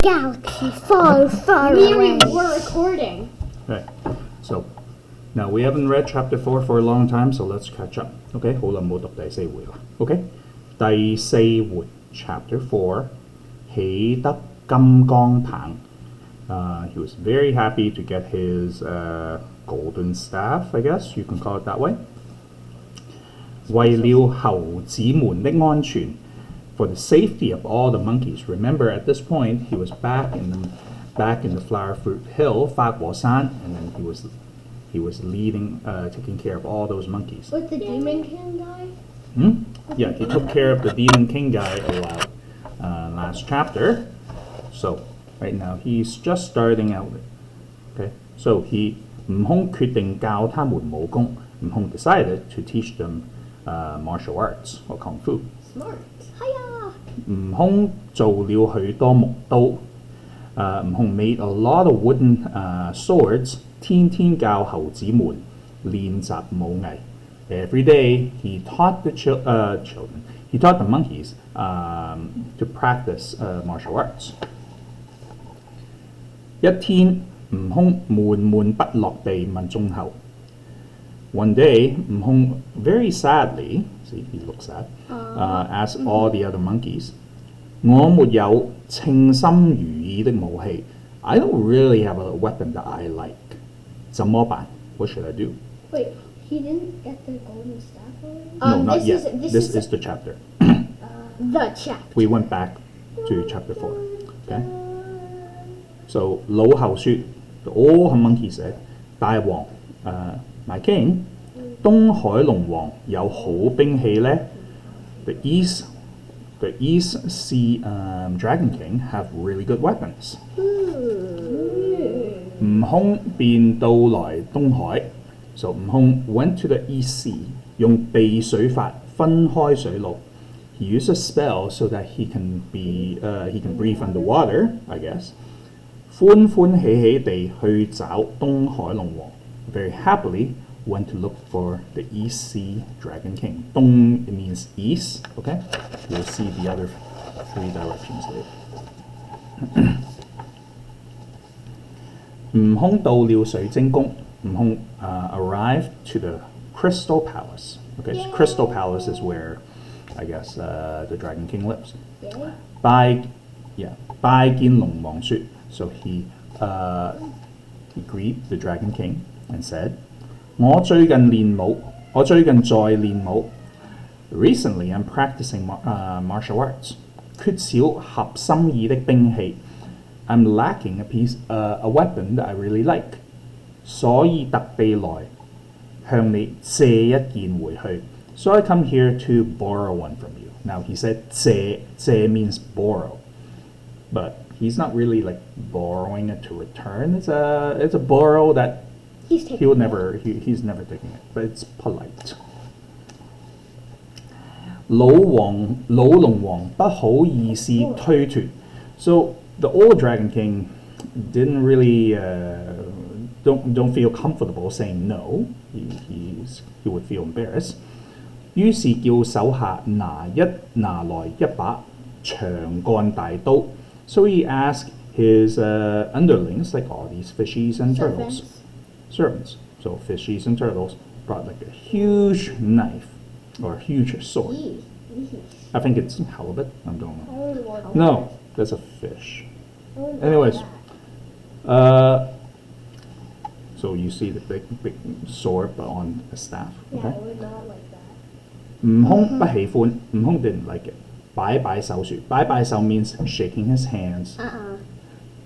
galaxy far, far away. We're recording. Okay, so now we haven't read chapter 4 for a long time, so let's catch up. Okay, 好耐冇讀第四回啦。Okay，第四回 chapter 4，喜得金剛棒。He was very happy to get his golden staff, I guess you can call it that way. 為了猴子們的安全。For the safety of all the monkeys. Remember, at this point, he was back in the Flower Fruit Hill, 花果山, and then he was leading, taking care of all those monkeys. With the Demon King guy? Yeah, he took care of the Demon King guy a while last chapter. So right now he's just starting out. Okay, so he 悟空決定教他們武功. 悟空 decided to teach them martial arts or kung fu. Smart. 悟空做了許多木刀，悟空 made a lot of wooden swords， 天天教猴子們練習武藝。Every day he taught the children, he taught the monkeys to practice martial arts. 一天，悟空悶悶不樂地問眾猴。One day, 悟空 very sadly, see he looks sad, asked all the other monkeys, 我沒有稱心如意的武器. I don't really have a weapon that I like. 怎麼辦? What should I do? Wait, he didn't get the golden staff already? No, not yet. This is the chapter. The chapter. We went back to chapter 4. Okay? So, 老猴說, the old monkey said, 大王, my king, 東海龍王有好兵器呢. The East Sea Dragon King have really good weapons. 悟空便到來東海. So 悟空 went to the East Sea, 用避水法分開水路. He used a spell so that he can breathe underwater, I guess. 歡歡喜喜地去找東海龍王. Very happily went to look for the East Sea Dragon King. 東 it means east, okay? We'll see the other three directions later. 悟空到了水晶宮. 悟空 arrived to the Crystal Palace. Okay, so Crystal Palace is where, I guess, the Dragon King lives. 拜見龍王說. So he greeted the Dragon King and said, 我最近在練武. Recently, I'm practicing martial arts. 缺少合心意的兵器. I'm lacking a weapon that I really like. 所以特地來向你借一件回去. So I come here to borrow one from you. Now he said 借 means borrow, but he's not really like borrowing it to return. It's a borrow that he's never taking it, but it's polite. 老龍王不好意思推脱. So the old Dragon King didn't really don't feel comfortable saying no. He would feel embarrassed. 於是叫手下拿來一把長幹大刀. So he asked his underlings, like all these fishies and turtles, servants. So fishies and turtles brought like a huge knife or a huge sword. I think it's halibut. I don't know. No, that's a fish. Anyways, so you see the big sword but on a staff. Okay. Yeah, I would not like that. 悟空不喜歡. 悟空 didn't like it. 擺手說. 擺手 means shaking his hands.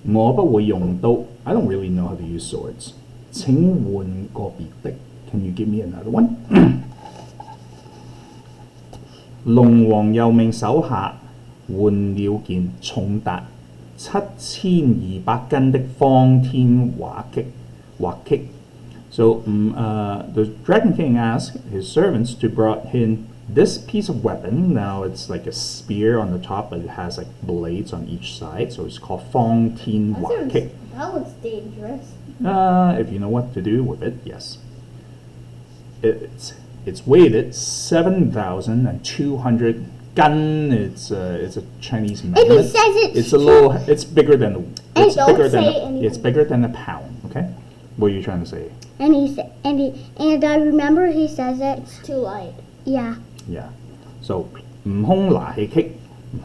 我不會用刀. I don't really know how to use swords. 請換個別的. Can you give me another one? 龍王又命手下換了件重達7200斤的方天畫戟. So the Dragon King asked his servants to brought in this piece of weapon. Now it's like a spear on the top, but it has like blades on each side. So it's called 方天畫戟. That looks dangerous. If you know what to do with it, yes. It's weighted 7,200 gun, it's a Chinese he measurement. says it's a little. It's bigger than. It's don't bigger than. say It's anything. bigger than a pound. Okay. What are you trying to say? And I remember he says it. It's too light. Yeah. Yeah. So 悟空拿起棘，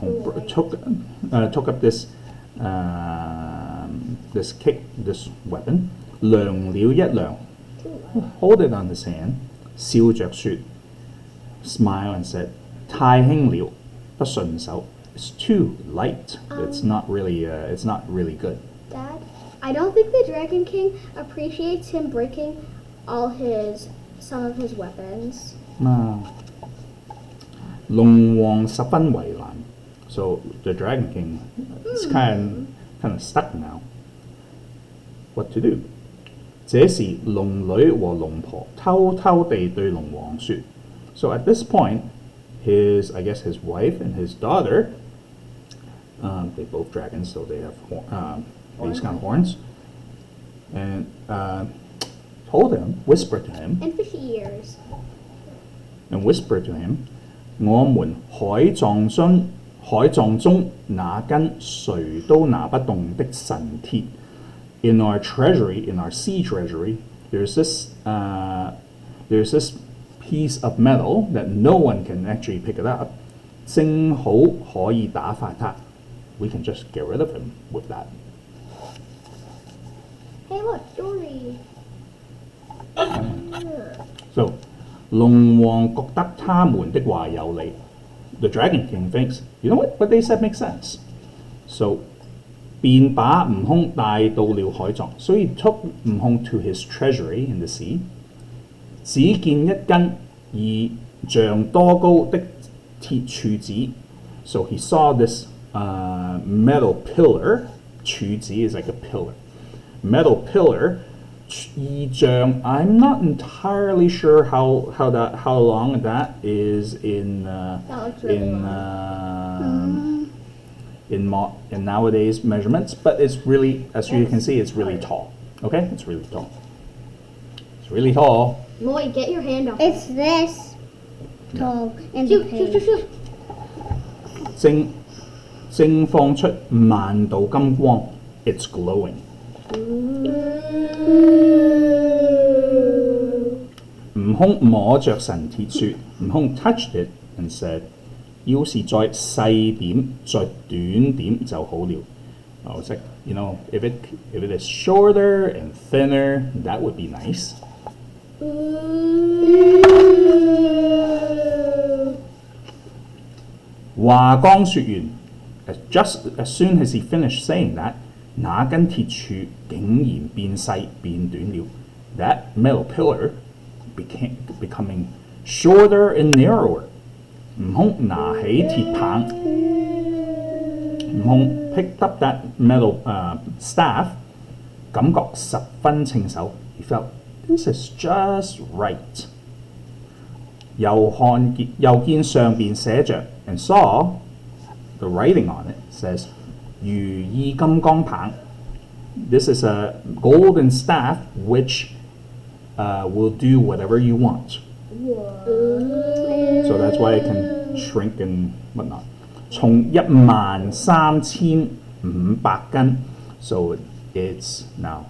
悟空 took up this this kick, this weapon，量了一量 ，hold it on his hand，笑着說 ，smile and said，太輕了，不順手。It's too light. It's not really. It's not really good. Dad, I don't think the Dragon King appreciates him breaking some of his weapons. 龍王十分為難 So the Dragon King is kind of stuck now. What to do? 這時龍女和龍婆偷偷地對龍王說 So at this point, I guess his wife and his daughter, they both dragons, so they have these kind of horns, and told him, whispered to him, And fishy ears. and whispered to him, 我們海藏中那根誰都拿不動的神鐵 In our treasury, in our sea treasury, there's this piece of metal that no one can actually pick it up. 正好可以打發他 We can just get rid of him with that. Hey, look, Dory. So, 龍王覺得他們的話有理 The Dragon King thinks, you know what they said makes sense. So, 便把悟空帶到了海藏 So he took 悟空 to his treasury in the sea. 只見一根二丈多高的鐵柱子 So he saw this metal pillar. 柱子 is like a pillar. Metal pillar. 二丈 I'm not entirely sure how long that is in looks really in nowadays measurements, but it's really, as you can see, it's really tall. Okay, it's really tall. It's really tall. Moy, get your hand off. It's this tall in the Shoot, shoot, shoot, page. shoot. 正放出萬道金光 It's glowing. 悟空摸着神鐵說悟空 touched it and said 要是再細點再短點就好了 It's like, you know, if it is shorter and thinner, that would be nice. 話剛說完 just as soon as he finished saying that, 那根鐵柱竟然變細變短了 That metal pillar becoming shorter and narrower. 悟空拿起鐵棒，悟空 picked up that metal staff，感覺十分稱手。He felt this is just right. 又見上邊寫着 and saw the writing on it says 如意金剛棒。This is a golden staff which will do whatever you want. So that's why it can shrink and whatnot. 從13500根 So it's now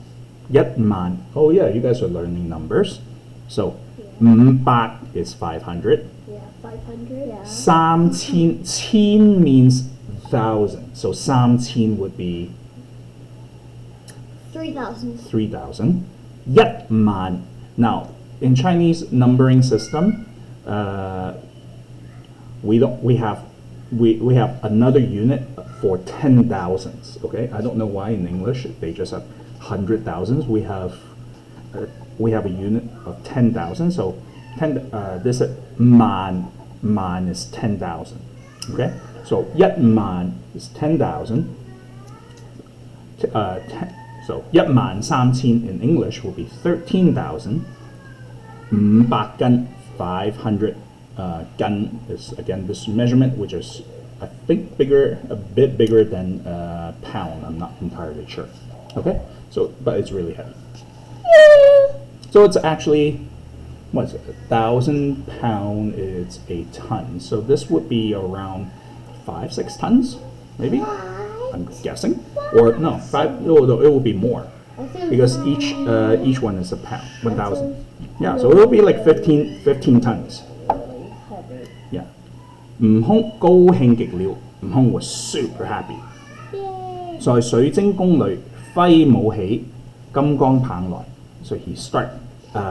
10000 Oh yeah, you guys are learning numbers. So 500 is 500. Yeah, 500. Yeah. 3000 千 means 1000. So 3000 would be 3,000. 3,000. 1,000. Now, in Chinese numbering system, we have another unit for 10,000s. Okay, I don't know why in English they just have 100,000s. We have a unit of 10,000. So this man is 10,000. Okay, so 1,000 is 10,000. So 13000 in English will be 13,000. 500 gun, 500 gun is again this measurement, which is I think a bit bigger than pound. I'm not entirely sure. Okay, so but it's really heavy. So it's actually what is it? 1,000 pound is a ton. So this would be around 5-6 tons, maybe. I'm guessing, or no, five. No, it will be more because each one is a pound, 1,000. Yeah, so it will be like 15 tons. Yeah. 悟空高興極了，悟空 was super happy。在水晶宮裏揮舞起金剛棒來，so he start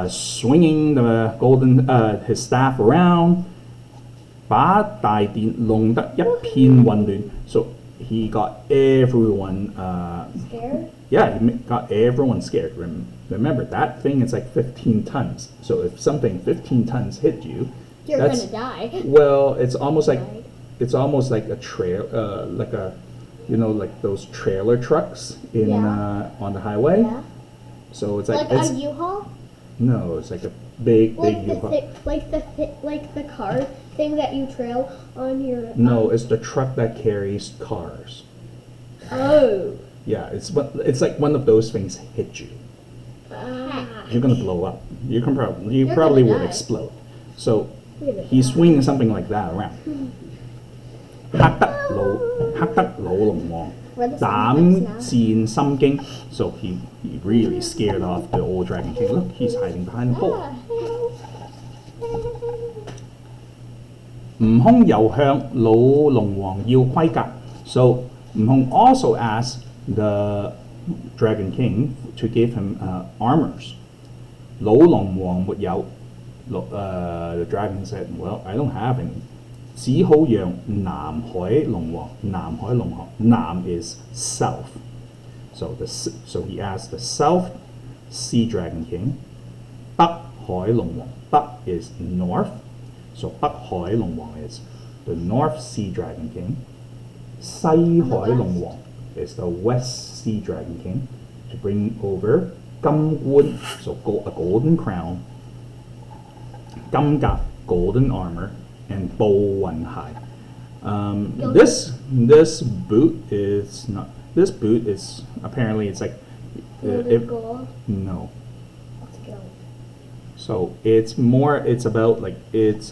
swinging the golden his staff around，把大殿弄得一片混亂。So he got everyone Scared? yeah, he got everyone scared. Remember that thing is like 15 tons. So if something 15 tons hit you, You're that's gonna die. well, it's almost like a trail, like a, like those trailer trucks in Yeah. On the highway. Yeah. So it's like Like it's a U-Haul? no, it's like a big Like U-Haul. like the car thing that you trail on your. No, it's the truck that carries cars. Oh. Yeah, it's like one of those things hit you. You're gonna blow up. You You're probably gonna would die. explode. So You're gonna he's die. swinging something like that around. 黑得老龍王 Where the膽 sound effects now. 戰心驚 So he really scared off the old Dragon King. Look, he's hiding behind the pole. 悟空又向老龍王要盔甲 So 悟空 also asked the Dragon King to give him armors. 老龍王沒有 The dragon said, well, I don't have any. 只好讓南海龍王 Nam is south. So he asked the South Sea Dragon King. 北海龍王 北is north. So 北海龍王 is the North Sea Dragon King. 西海龍王 is the West Sea Dragon King to bring over 金冠 so a golden crown, 金甲 golden armor, and 步雲鞋. This boot is not. This boot is apparently it's like Gold. no. Let's go. So it's about like it's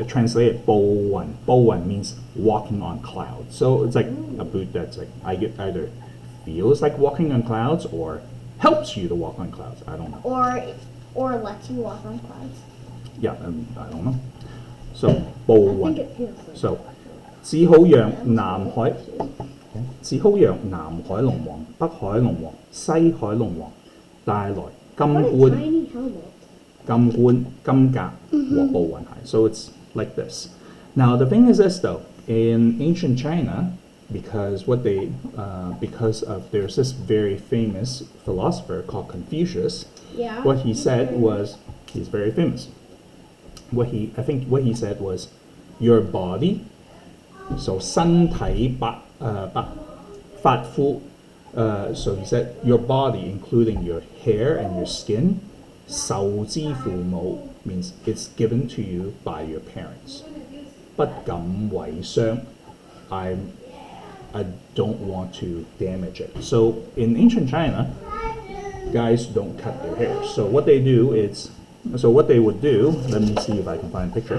translated 步雲. 步雲 means walking on clouds. So it's like a boot that's like either feels like walking on clouds or helps you to walk on clouds. I don't know. Or lets you walk on clouds. Yeah, I don't know. So 步 I 雲. think it feels like. So 只好讓南海龍王、北海龍王、西海龍王帶來金 What a 冠、 tiny helmet. 金冠、金甲和步雲鞋. So it's like this. Now the thing is this though, in ancient China, because there's this very famous philosopher called Confucius. Yeah. What he said was he's very famous. What he said was your body. So 身體髮膚. So he said your body, including your hair and your skin, 受之父母 means it's given to you by your parents. 不敢毀傷. I don't want to damage it. So in ancient China, guys don't cut their hair. So what they would do, let me see if I can find a picture.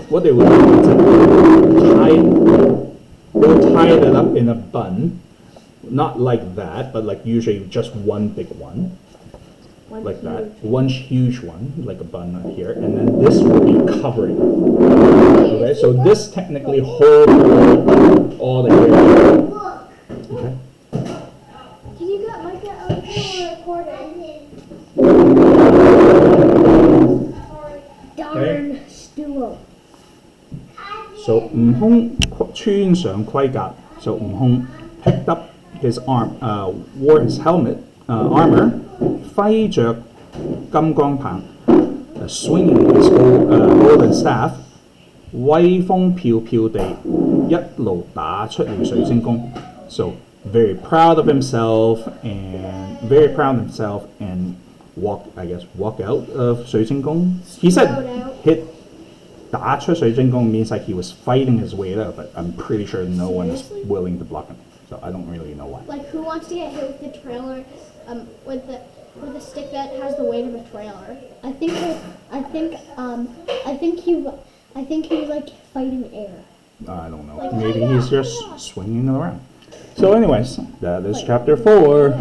What they would do is they would tie it up in a bun, not like that, but like usually just one big one, like that, one huge one, like a bun here, and then this would be covering. Okay, so this technically holds all the hair. Okay. Can you get Micah out of the recording? Darn stool. So 悟空穿上盔甲 So 悟空 picked up his wore his helmet, armor, 揮着金剛棒 swinging his golden staff, 威風飄飄地一路打出了水晶宮 So very proud of himself and walk out of 水晶宮. He said hit 打出水晶宮 means like he was fighting his way out, but I'm pretty sure no one is willing to block him. So I don't really know why. Like who wants to get hit with the trailer, with with a stick that has the weight of a trailer. I think he was like fighting air. I don't know. Maybe he's just swinging it around. So anyways, that is chapter 4.